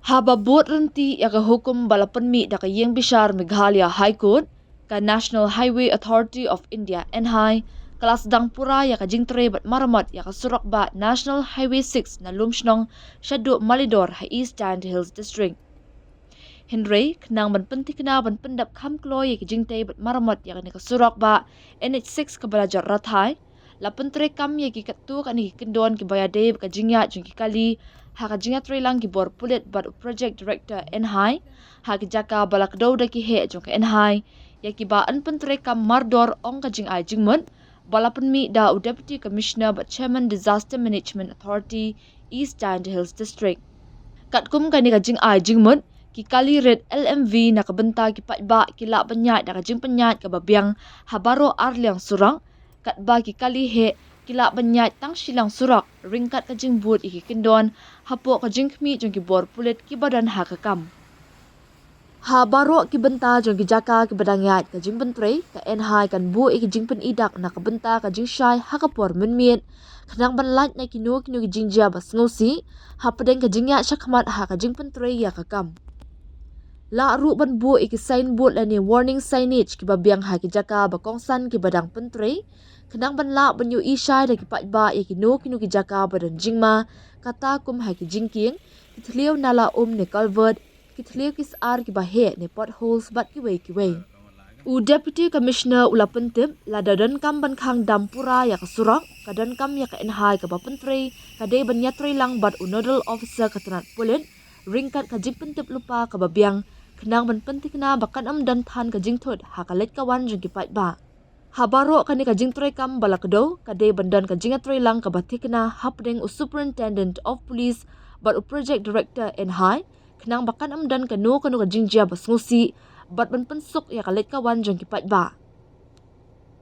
Hababot renti ya ka hukum balapan mi da ka yang bishar Meghalaya High Court ka National Highway Authority of India NHAI kelas dang pura ya ka jingtre bat maramat ya ka surak ba National Highway 6 na lumshnong Shadu Malidor ha East Giant Hills District. Henry kenang ban penti kena ban pendap kam kloy ya ka jingte bat maramat ya ka ni ka surak ba NH6 ka balajar rathai la pentre kam ya ki katu ka ni kendon ki bayade ka jingya jung ki kali ha ka jingya trelang ki bor pulit bat project director NHAI ha ki jaka balak dauda ki he jung ka NHAI ya ki ba an pentre kam mardor ong ka jing ai jingmut balapan mi da deputy commissioner but chairman disaster management authority East Giant Hills District katkum ka ni ka jing ai jingmut ki kali red LMV na kabenta ki patba kila banyat da ka jing penyat ka babiang habaro arliang surang katba ki kali he kila banyat tang silang surak ringkat ka jing but iki kindon hapo ka jing khmi jong ki bor pulit ki badan ha ka kam habaro ki benta jong ki jaka ki badangyat ka jing bentre ka NHAI kan bu iki jing pen idak na ka benta ka jing shai ha ka por menmiet khnang ban light na kinu ki jing ja bas ngosi ha pedeng ka jingya shakmat ha ka jing pentre ya ka kam la ru ban bu iki signboard la ni warning signage ki babiang ha ki jaka ba kongsan ki badang pentre khnang ban la ban yu isha da ki patba iki no kinu ki jaka badan jingma kata kum ha ki jingking ki thlieu nala ne culvert ki thlieu ki sar ki ba he ne potholes bat ki wei u deputy commissioner ula pentip la dadan kam ban khang dampura ya ka surak kadan kam ya ka NHAI ka ba pentre ka de ban yatre lang bat u nodal officer katrat pulit ringkat ka jing pentip lupa ka babiang khnang ban pentikna bakan am dan than ka jing thot ha ka let ka wan jing ki pat ba habaro ka ni ka jing tre kam balakdo ka de bandan ka jing tre lang ka batikna hapdeng u superintendent of police but u project director NHAI khnang bakan am dan ka no ka jing ja basngusi bat ban pensuk ya ka let ka wan jing ki pat ba